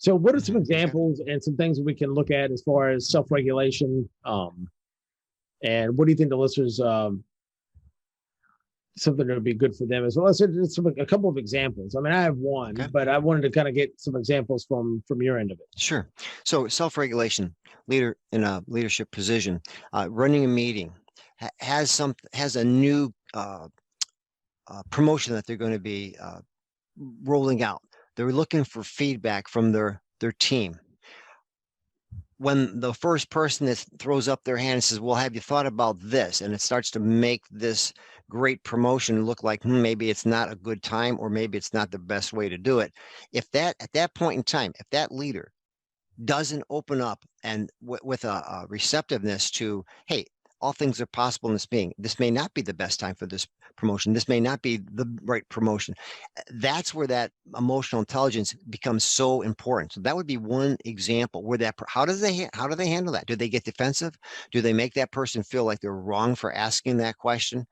So what are some examples and some things that we can look at as far as self-regulation? And what do you think the listeners, something that would be good for them as well? Let's a couple of examples. I mean, I have one, Okay. but I wanted to kind of get some examples from your end of it. Sure. So self-regulation, leader in a leadership position, running a meeting, has a new promotion that they're going to be rolling out. They're looking for feedback from their team. When the first person that throws up their hand and says, well, have you thought about this? And it starts to make this great promotion look like maybe it's not a good time, or maybe it's not the best way to do it. If that, at that point in time, if that leader doesn't open up and with a receptiveness to, hey, all things are possible in this being, this may not be the best time for this promotion, this may not be the right promotion, that's where that emotional intelligence becomes so important. So that would be one example where that, how do they handle that? Do they get defensive? Do they make that person feel like they're wrong for asking that question?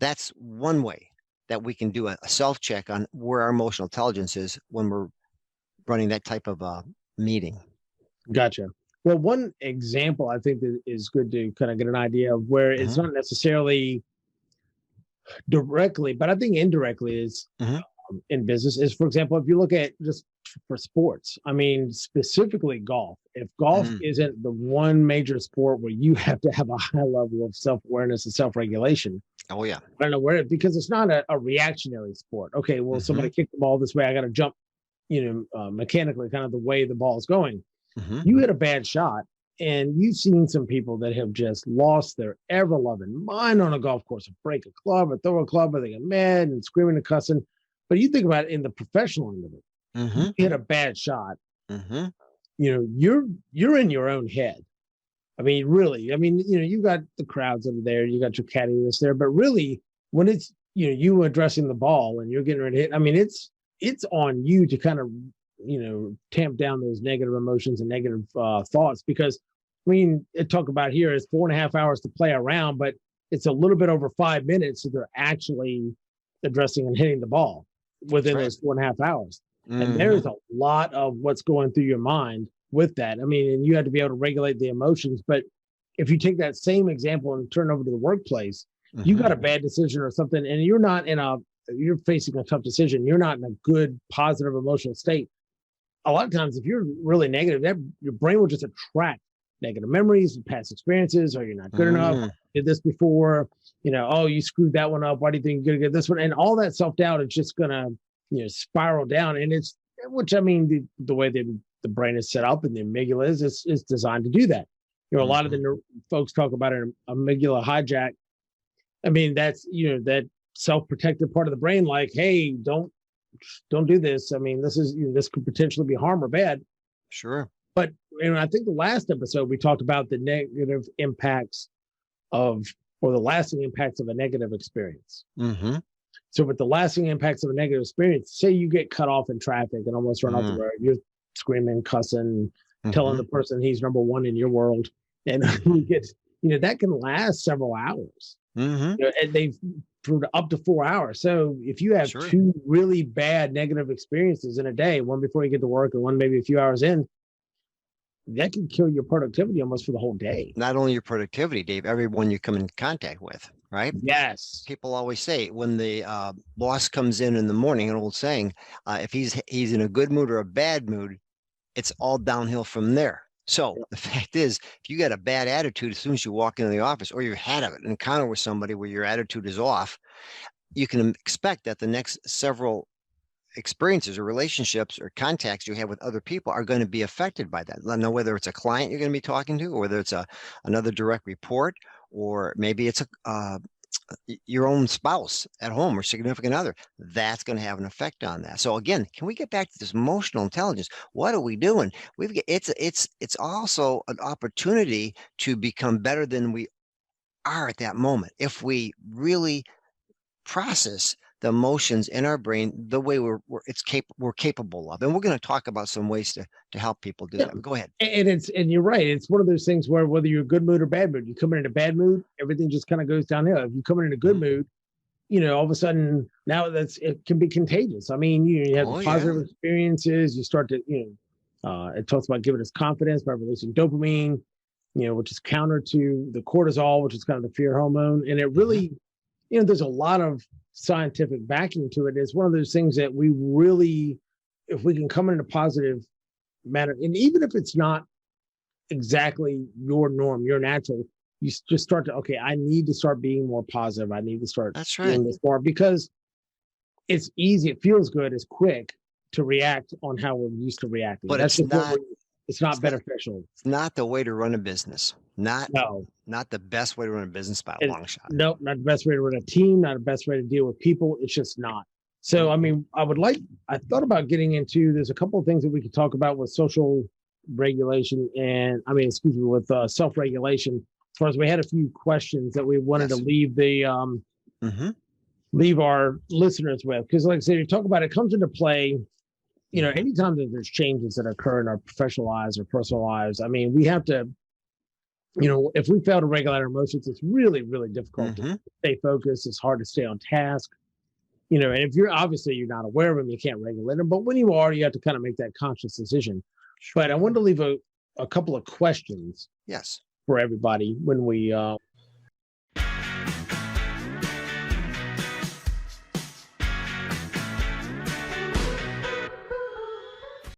That's one way that we can do a self-check on where our emotional intelligence is when we're running that type of meeting. Gotcha. Well, one example I think that is good to kind of get an idea of where it's not necessarily directly, but I think indirectly is in business is, for example, if you look at just for sports, I mean, specifically golf. If golf isn't the one major sport where you have to have a high level of self-awareness and self-regulation. Oh, yeah. I don't know where, because it's not a reactionary sport. Okay, well, somebody kicked the ball this way, I got to jump, mechanically, kind of the way the ball is going. You hit a bad shot, and you've seen some people that have just lost their ever-loving mind on a golf course, break a club or throw a club, or they get mad and screaming and cussing. But you think about it in the professional end of it. You hit a bad shot. You're in your own head. I mean, really. I mean, you got the crowds that are there, you got your caddy that's there, but really, when it's you addressing the ball and you're getting ready to hit, I mean, it's on you to kind of tamp down those negative emotions and negative thoughts, because I mean, talk about here is 4.5 hours to play around, but it's a little bit over 5 minutes that they're actually addressing and hitting the ball within those 4.5 hours. And there's a lot of what's going through your mind with that. I mean, and you have to be able to regulate the emotions. But if you take that same example and turn over to the workplace, you got a bad decision or something, and you're facing a tough decision. You're not in a good, positive emotional state. A lot of times, if you're really negative, your brain will just attract negative memories, past experiences, or you're not good enough, did this before, oh, you screwed that one up. Why do you think you're going to get this one? And all that self-doubt is just going to, spiral down. And which I mean, the way the brain is set up and the amygdala is designed to do that. A lot of the folks talk about an amygdala hijack. I mean, that's, that self-protective part of the brain, like, hey, don't do this. I mean, this could potentially be harm or bad. Sure. But I think the last episode we talked about the negative impacts or the lasting impacts of a negative experience. So with the lasting impacts of a negative experience, say you get cut off in traffic and almost run off the road, you're screaming, cussing, telling the person he's number one in your world, and you get, that can last several hours. And they've for up to 4 hours. So if you have two really bad negative experiences in a day, one before you get to work and one maybe a few hours in, that can kill your productivity almost for the whole day. Not only your productivity, Dave, everyone you come in contact with, right? Yes. People always say when the boss comes in the morning, an old saying, if he's in a good mood or a bad mood, it's all downhill from there. So the fact is, if you got a bad attitude as soon as you walk into the office, or you had an encounter with somebody where your attitude is off, you can expect that the next several experiences or relationships or contacts you have with other people are going to be affected by that. Now, whether it's a client you're going to be talking to, or whether it's another direct report, or maybe it's your own spouse at home or significant other, that's going to have an effect on that. So again, can we get back to this emotional intelligence? What are we doing? It's also an opportunity to become better than we are at that moment if we really process the emotions in our brain the way we're capable of. And we're going to talk about some ways to help people do that. Go ahead. And you're right. It's one of those things where whether you're good mood or bad mood, you come in a bad mood, everything just kind of goes downhill. If you come in a good mood, all of a sudden now it can be contagious. I mean, you have positive experiences. You start to, It talks about giving us confidence by releasing dopamine, which is counter to the cortisol, which is kind of the fear hormone. And it really, there's a lot of scientific backing to it. It's one of those things that we really, if we can come in a positive manner, and even if it's not exactly your norm, your natural, you just start to, okay, I need to start being more positive. I need to start doing this more, because it's easy. It feels good. It's quick to react on how we're used to reacting. But it's not beneficial. It's not the way to run a business. Not the best way to run a business by a long shot. Nope, not the best way to run a team, not the best way to deal with people. It's just not. So, I mean, I thought about getting into, there's a couple of things that we could talk about with social regulation and, with self-regulation. As far as we had a few questions that we wanted to leave leave our listeners with, because like I said, you talk about it comes into play, anytime that there's changes that occur in our professional lives or personal lives. I mean, we have to, if we fail to regulate our emotions, it's really, really difficult to stay focused. It's hard to stay on task, and if you're not aware of them, you can't regulate them. But when you are, you have to kind of make that conscious decision. But I wanted to leave a couple of questions. Yes. For everybody when we